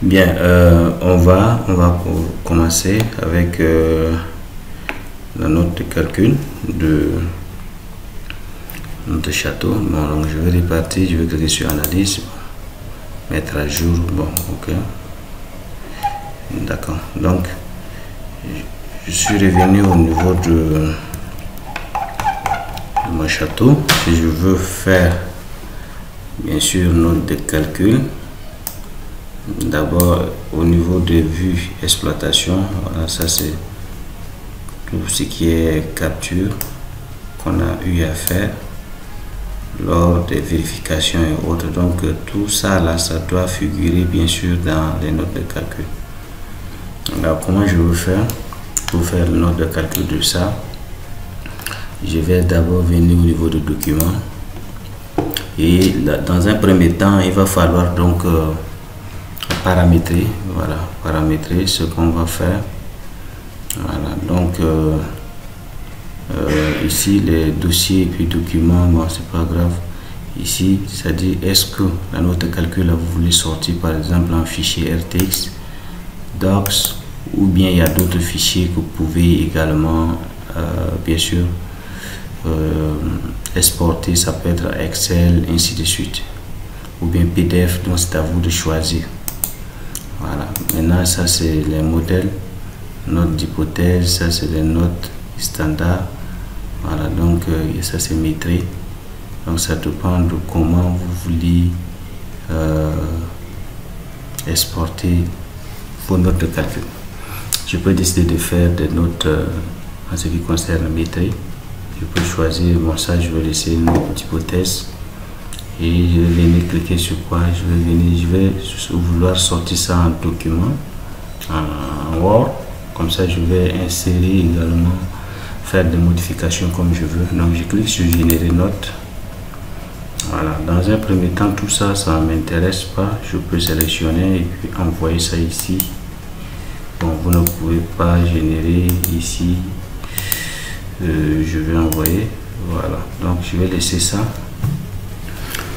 Bien, on va commencer avec la note de calcul de notre château. Bon, donc je vais répartir, je vais cliquer sur analyse, mettre à jour. Bon, ok, d'accord. Donc je suis revenu au niveau de mon château. Si je veux faire bien sûr note de calcul, d'abord au niveau de vue exploitation, voilà, ça c'est tout ce qui est capture qu'on a eu à faire lors des vérifications et autres. Donc tout ça là, ça doit figurer bien sûr dans les notes de calcul. Alors comment je veux faire pour faire une note de calcul de ça? Je vais d'abord venir au niveau du document et là, dans un premier temps il va falloir donc paramétrer, voilà, paramétrer ce qu'on va faire. Voilà, donc ici les dossiers et puis documents, bon c'est pas grave. Ici ça dit est-ce que la note de calcul là, vous voulez sortir par exemple en fichier RTX, Docs, ou bien il y a d'autres fichiers que vous pouvez également bien sûr exporter. Ça peut être Excel, ainsi de suite, ou bien PDF, donc c'est à vous de choisir. Voilà, maintenant ça c'est les modèles, notes d'hypothèse, ça c'est les notes standards. Voilà, donc ça c'est métré. Donc ça dépend de comment vous voulez exporter vos notes de calcul. Je peux décider de faire des notes en ce qui concerne métré. Je peux choisir, bon ça je vais laisser une note d'hypothèse. Et je vais venir cliquer sur quoi? Je vais vouloir sortir ça en document, en Word. Comme ça, je vais insérer également, faire des modifications comme je veux. Donc, je clique sur générer note. Voilà. Dans un premier temps, tout ça, ça ne m'intéresse pas. Je peux sélectionner et puis envoyer ça ici. Bon, vous ne pouvez pas générer ici. Je vais envoyer. Voilà. Donc, je vais laisser ça.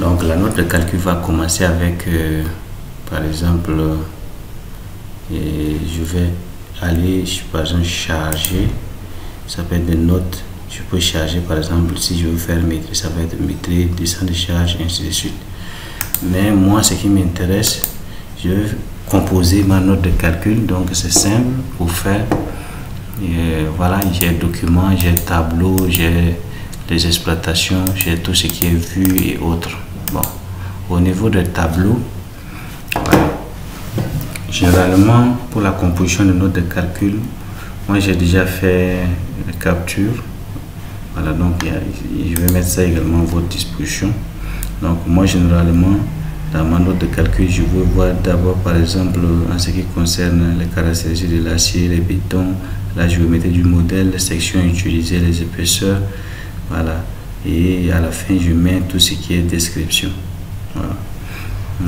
Donc la note de calcul va commencer avec par exemple je vais aller par exemple charger, ça peut être des notes, je peux charger par exemple si je veux faire métrie, ça va être métrie, descente de charge, ainsi de suite. Mais moi ce qui m'intéresse, je vais composer ma note de calcul, donc c'est simple pour faire. Et voilà, j'ai document, j'ai tableau, j'ai les exploitations, j'ai tout ce qui est vu et autres. Bon, au niveau des tableaux, voilà. Généralement pour la composition de notes de calcul, moi j'ai déjà fait la capture. Voilà, donc je vais mettre ça également à votre disposition. Donc moi généralement dans ma note de calcul, je veux voir d'abord par exemple en ce qui concerne les caractéristiques de l'acier, les bétons, la géométrie du modèle, les sections utilisées, les épaisseurs, voilà. Et à la fin je mets tout ce qui est description. Voilà.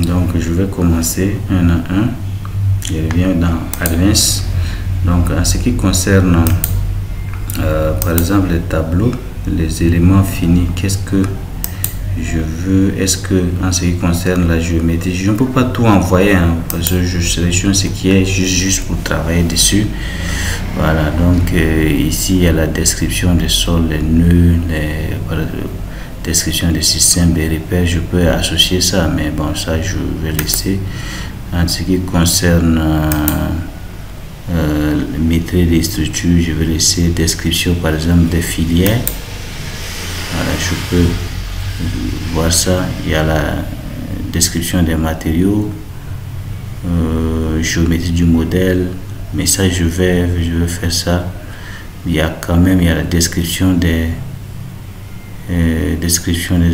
Donc je vais commencer un à un. Je reviens dans Advanced. Donc en ce qui concerne par exemple les tableaux, les éléments finis, qu'est-ce que je veux? Est-ce que en ce qui concerne la géométrie, je ne peux pas tout envoyer hein, parce que je sélectionne ce qui est juste pour travailler dessus. Voilà, donc ici il y a la description des sols, les nœuds, description des systèmes, des repères. Je peux associer ça, mais bon, ça je vais laisser. En ce qui concerne métrie des structures, je vais laisser description par exemple des filières. Voilà, je peux voir ça. Il y a la description des matériaux, géométrie du modèle, mais ça je vais faire ça. Il y a quand même la description des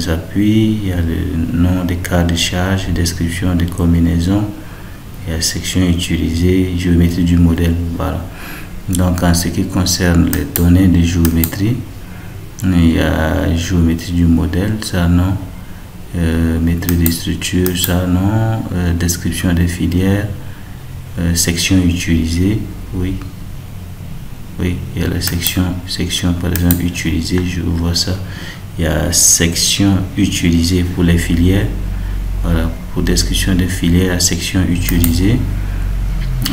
appuis, il y a le nom des cas de charge, description des combinaisons, il y a la section utilisée, géométrie du modèle. Voilà. Donc en ce qui concerne les données de géométrie, il y a géométrie du modèle, ça non, métrie des structures, ça non, description des filières, section utilisée, oui. Oui, il y a la section par exemple utilisée, je vois ça. Il y a section utilisée pour les filières. Voilà, pour description des filières, la section utilisée.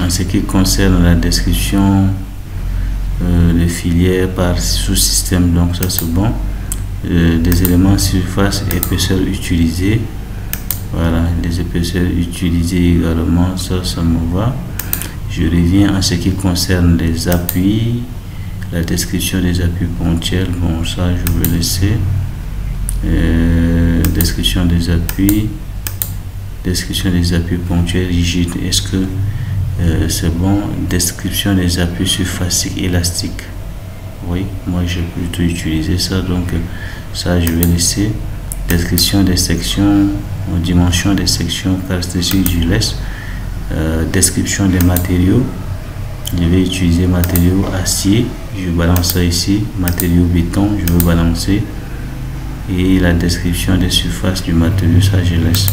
En ce qui concerne la description des filières par sous-système, donc ça c'est bon. Des éléments surface, épaisseur utilisée. Voilà, les épaisseurs utilisées également, ça me va. Je reviens en ce qui concerne les appuis, la description des appuis ponctuels. Bon, ça je vais laisser. Description des appuis ponctuels rigides. Est-ce que c'est bon? Description des appuis surfaciques élastiques. Oui, moi j'ai plutôt utilisé ça, donc ça je vais laisser. Description des sections, dimension des sections, caractéristiques du laisse. Description des matériaux, je vais utiliser matériaux acier, je balance ça ici. Matériaux béton, je vais balancer. Et la description des surfaces du matériau, ça je laisse.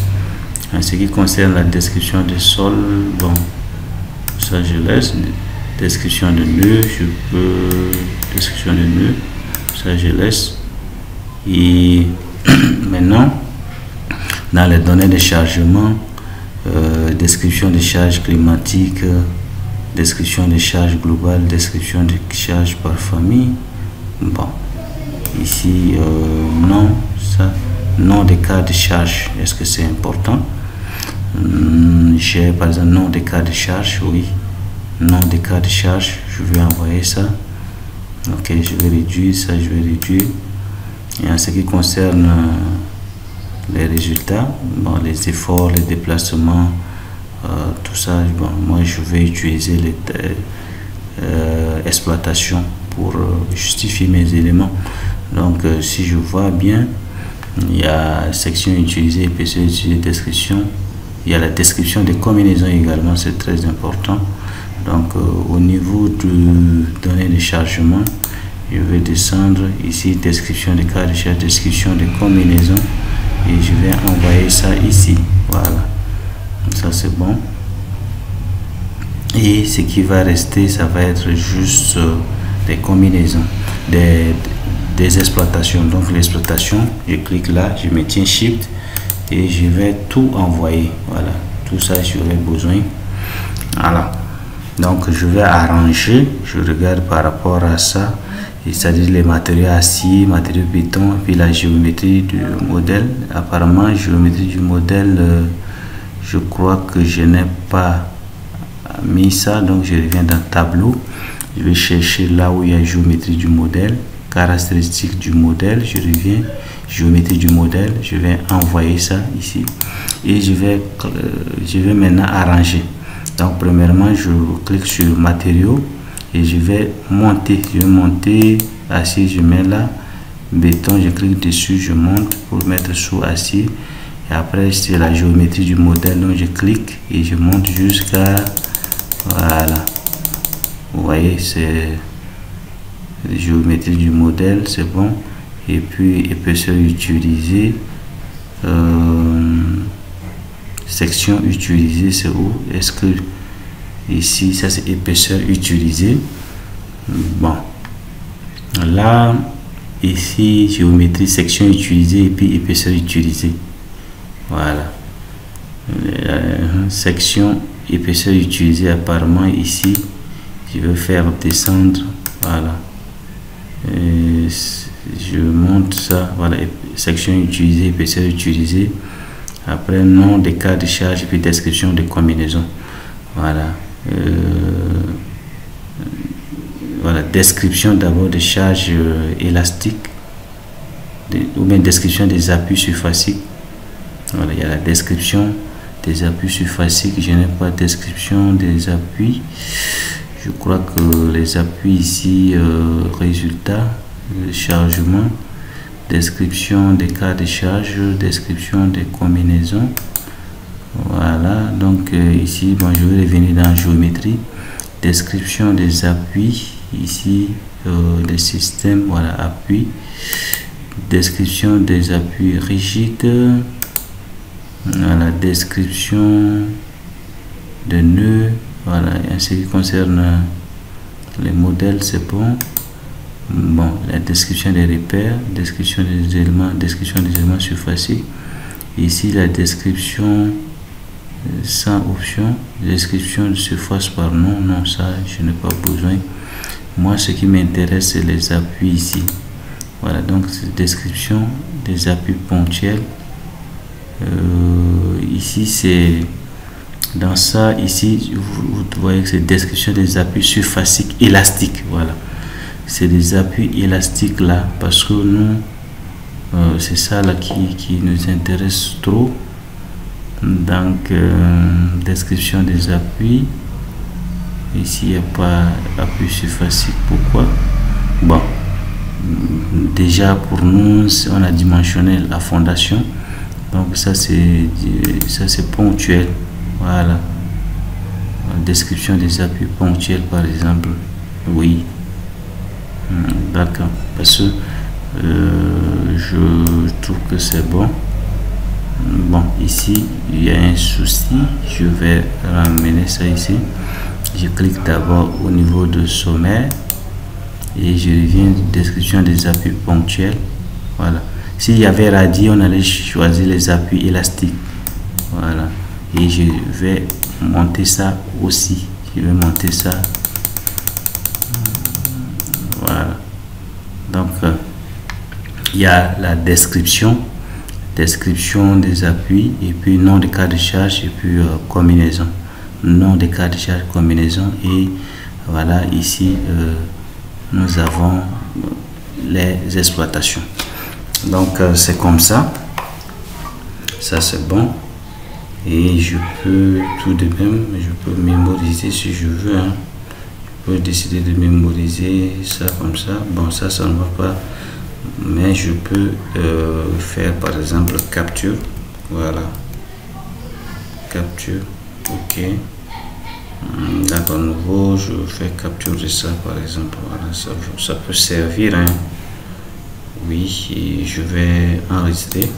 En ce qui concerne la description des sols, bon, ça je laisse. Description de nœuds, je peux. Description de nœuds, ça je laisse. Et maintenant, dans les données de chargement, description des charges climatiques, description des charges globales, description des charges par famille. Bon, ici, non, ça, nom des cas de charge, est-ce que c'est important? J'ai par exemple nom des cas de charge, oui, nom des cas de charge, je vais envoyer ça. Ok, je vais réduire ça, je vais réduire. Et en ce qui concerne les résultats, bon, les efforts, les déplacements, tout ça, bon, moi je vais utiliser les exploitations pour justifier mes éléments. Donc si je vois bien, il y a section utilisée, épaisseur utilisée, description. Il y a la description des combinaisons également, c'est très important. Donc au niveau de données de chargement, je vais descendre ici, description des cas de charge, description des combinaisons, et je vais envoyer ça ici. Voilà, ça c'est bon. Et ce qui va rester, ça va être juste des combinaisons, des exploitations. Donc l'exploitation, je clique là, je maintiens Shift et je vais tout envoyer. Voilà, tout ça j'aurai besoin. Voilà, donc je vais arranger, je regarde par rapport à ça, c'est-à-dire les matériaux acier, matériaux béton, et puis la géométrie du modèle. Apparemment, géométrie du modèle, je crois que je n'ai pas mis ça, donc je reviens dans tableau. Je vais chercher là où il y a géométrie du modèle, caractéristiques du modèle, je reviens, géométrie du modèle, je vais envoyer ça ici et je vais maintenant arranger. Donc premièrement, je clique sur matériaux et je vais monter acier, je mets là, béton, je clique dessus, je monte pour mettre sous acier, et après c'est la géométrie du modèle, donc je clique et je monte jusqu'à, voilà, vous voyez, c'est la géométrie du modèle, c'est bon. Et puis épaisseur utilisée, section utilisée, c'est où? Est-ce que ici, ça c'est épaisseur utilisée? Bon, là, ici, géométrie, section utilisée, et puis épaisseur utilisée. Voilà, section épaisseur utilisée. Apparemment ici, je vais faire descendre, voilà, et je monte ça, voilà, section utilisée, épaisseur utilisée. Après nom des cas de charge, puis description des combinaisons. Voilà, voilà, description d'abord des charges élastiques, ou bien description des appuis surfaciques. Voilà, il y a la description des appuis surfaciques. Je n'ai pas de description des appuis. Je crois que les appuis ici, résultat, chargement, description des cas de charge, description des combinaisons. Voilà, donc ici, bon, je vais revenir dans géométrie, description des appuis, ici, des systèmes, voilà, appui, description des appuis rigides, voilà, description de nœuds, voilà, en ce qui concerne les modèles, c'est bon. Bon, la description des repères, description des éléments surfaciques, Ici la description sans option, description de surface par nom, non, ça je n'ai pas besoin. Moi ce qui m'intéresse c'est les appuis ici. Voilà, donc description des appuis ponctuels. Ici c'est dans ça, ici vous voyez que c'est description des appuis surfaciques élastiques. Voilà, c'est des appuis élastiques là, parce que nous c'est ça là qui nous intéresse trop. Donc description des appuis, ici il n'y a pas appui surfacique. Pourquoi? Bon, déjà pour nous on a dimensionné la fondation, donc ça c'est ponctuel. Voilà, description des appuis ponctuels par exemple. Oui, d'accord, parce que je trouve que c'est bon. Bon, ici il y a un souci, je vais ramener ça ici. Je clique d'abord au niveau de sommaire et je reviens description des appuis ponctuels. Voilà, s'il y avait radii on allait choisir les appuis élastiques. Voilà, et je vais monter ça aussi, je vais monter ça. Voilà, donc il y a la description des appuis, et puis nom de cas de charge, et puis combinaison, nom de cas de charge, combinaison. Et voilà, ici nous avons les exploitations. Donc c'est comme ça, ça c'est bon. Et je peux tout de même, je peux mémoriser si je veux, hein. Je peux décider de mémoriser ça comme ça. Bon, ça ne va pas, mais je peux faire par exemple capture. Voilà, capture, ok. D'accord, nouveau, je fais capture de ça par exemple. Voilà, ça peut servir, hein. Oui, et je vais enregistrer.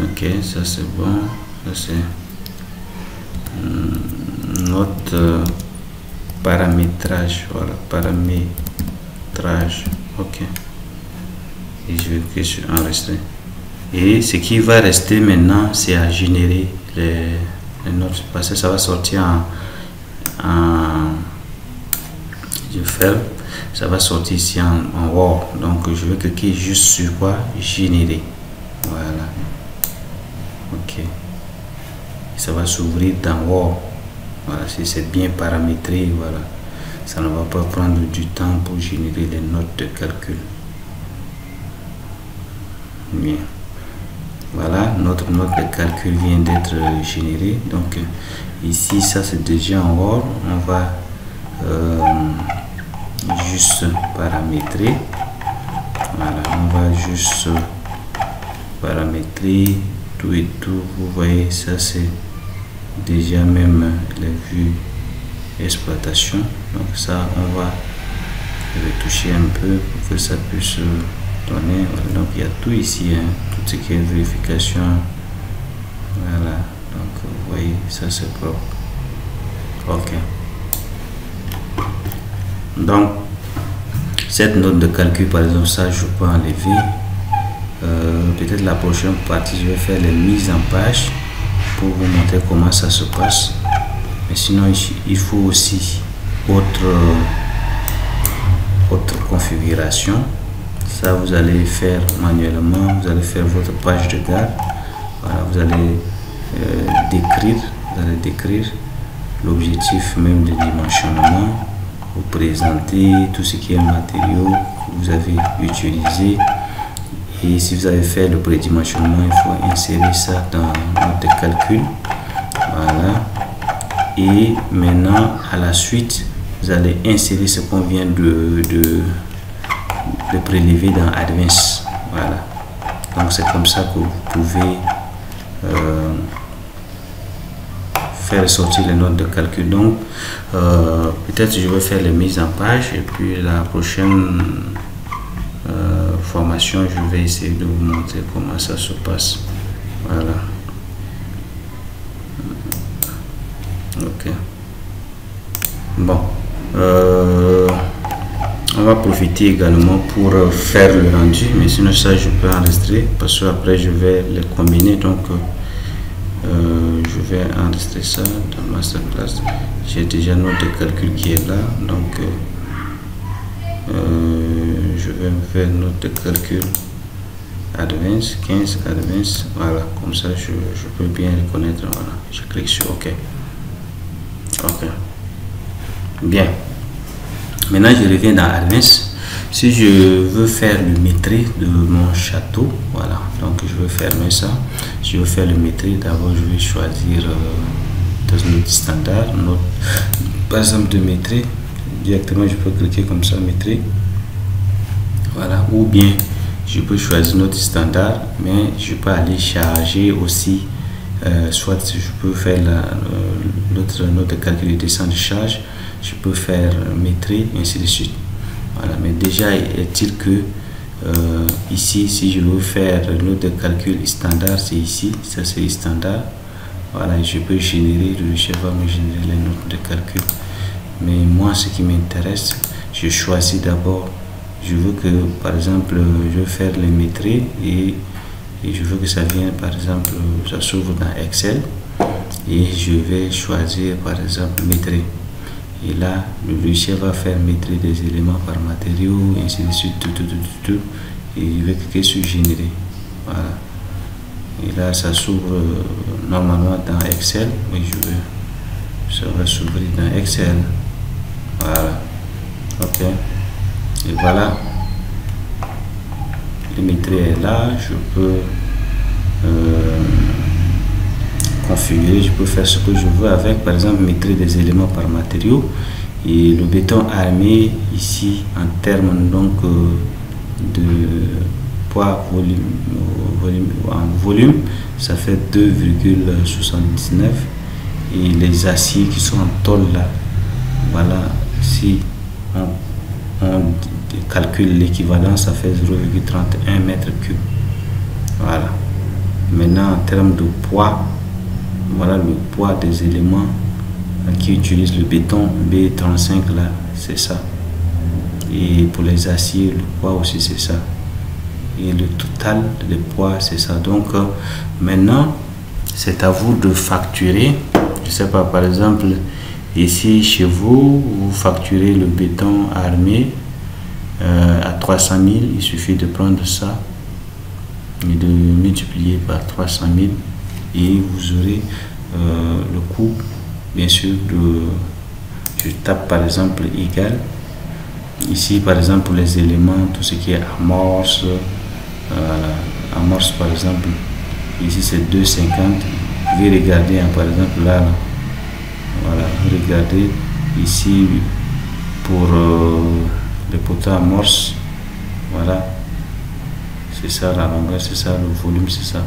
Ok, ça c'est bon, ça c'est notre paramétrage. Voilà, paramétrage, ok, et je vais cliquer sur enregistrer. Et ce qui va rester maintenant, c'est à générer les notes, parce que ça va sortir je ferme, ça va sortir ici en Word. Donc je vais cliquer juste sur quoi? Générer. Voilà, ok, ça va s'ouvrir dans Word. Voilà, si c'est bien paramétré, voilà, ça ne va pas prendre du temps pour générer les notes de calcul. Bien, voilà, notre note de calcul vient d'être générée. Donc ici ça c'est déjà en Word. On va juste paramétrer. Voilà, on va juste paramétrer tout et tout. Vous voyez, ça c'est déjà même les vues exploitation. Donc ça on va retoucher un peu pour que ça puisse donner. Voilà, donc il y a tout ici, hein, tout ce qui est vérification. Voilà, donc vous voyez, ça c'est propre. Ok, donc cette note de calcul par exemple, ça je peux enlever. Peut-être la prochaine partie je vais faire les mises en page pour vous montrer comment ça se passe. Mais sinon il faut aussi autre configuration. Ça vous allez faire manuellement, vous allez faire votre page de garde. Voilà, vous allez décrire l'objectif même de dimensionnement, vous présenter tout ce qui est matériaux que vous avez utilisé. Et si vous avez fait le prédimensionnement, il faut insérer ça dans notre calcul. Voilà, et maintenant à la suite vous allez insérer ce qu'on vient de prélever dans Advance. Voilà, donc c'est comme ça que vous pouvez faire sortir les notes de calcul. Donc peut-être je vais faire les mises en page, et puis la prochaine formation je vais essayer de vous montrer comment ça se passe. Voilà, ok, bon, On va profiter également pour faire le rendu, mais sinon ça je peux enregistrer parce que après je vais les combiner. Donc je vais enregistrer ça dans Masterclass. J'ai déjà notre calcul qui est là, donc je vais faire notre calcul Advance 15 Advance. Voilà, comme ça je peux bien reconnaître. Voilà, je clique sur OK. Bien, maintenant je reviens dans Advance. Si je veux faire le maîtrise de mon château, voilà, donc je veux fermer ça. Je veux faire le maîtrise. D'abord je vais choisir dans notre standard, par exemple de maîtrise. Directement je peux cliquer comme ça, maîtrise. Voilà, ou bien je peux choisir notre standard, mais je peux aller charger aussi, soit je peux faire notre calcul de descente de charge, je peux faire maîtrise, ainsi de suite. Voilà, mais déjà est-il que ici, si je veux faire notre calcul standard, c'est ici, ça c'est standard. Voilà, je peux générer, le logiciel va me générer les notes de calcul. Mais moi, ce qui m'intéresse, je choisis d'abord. Je veux que, par exemple, je veux faire les maîtrises et je veux que ça vienne, par exemple, ça s'ouvre dans Excel et je vais choisir, par exemple, maîtrise. Et là, le logiciel va faire maîtrise des éléments par matériaux, et ainsi de suite, tout. Et je vais cliquer sur générer. Voilà. Et là, ça s'ouvre normalement dans Excel. Mais ça va s'ouvrir dans Excel. Voilà. OK. Et voilà, le maîtrise est là. Je peux configurer, je peux faire ce que je veux avec, par exemple, maîtrise des éléments par matériaux. Et le béton armé ici, en termes donc de poids volume, ça fait 2,79. Et les aciers qui sont en tôle là, voilà, si on calcule l'équivalent, ça fait 0,31 mètres cubes. Voilà. Maintenant, en termes de poids, voilà le poids des éléments qui utilisent le béton B35 là, c'est ça. Et pour les aciers, le poids aussi c'est ça. Et le total des poids c'est ça. Donc maintenant, c'est à vous de facturer. Je sais pas, par exemple, ici chez vous, vous facturez le béton armé à 300 000. Il suffit de prendre ça et de multiplier par 300 000 et vous aurez le coût, bien sûr, je tape par exemple égal. Ici par exemple pour les éléments, tout ce qui est amorce, amorce par exemple, ici c'est 2,50. Vous pouvez regarder par exemple là. Voilà, regardez ici pour le poteau amorce, voilà, c'est ça la longueur, c'est ça le volume, c'est ça.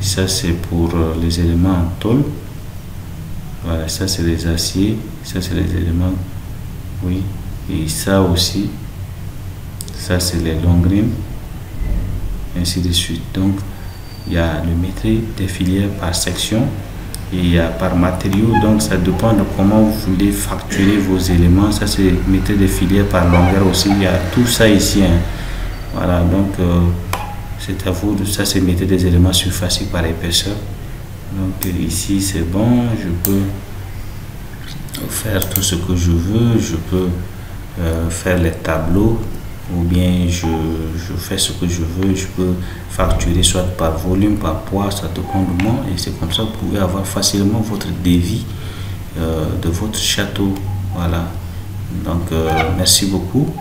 Ça c'est pour les éléments en tôle. Voilà, ça c'est les aciers, ça c'est les éléments, oui, et ça aussi, ça c'est les longrines, ainsi de suite. Donc il y a le maîtrise des filières par section. Et il y a par matériau, donc ça dépend de comment vous voulez facturer vos éléments. Ça c'est maîtrise des filières par longueur aussi, il y a tout ça ici, hein. Voilà, donc c'est à vous. Ça c'est maîtrise des éléments surfaciques par épaisseur. Donc ici c'est bon, je peux faire tout ce que je veux. Je peux faire les tableaux, ou bien je fais ce que je veux. Je peux facturer soit par volume, par poids, ça dépend de moi. Et c'est comme ça que vous pouvez avoir facilement votre devis de votre château. Voilà, donc merci beaucoup.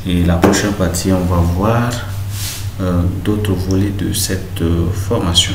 Et la prochaine partie, on va voir d'autres volets de cette formation.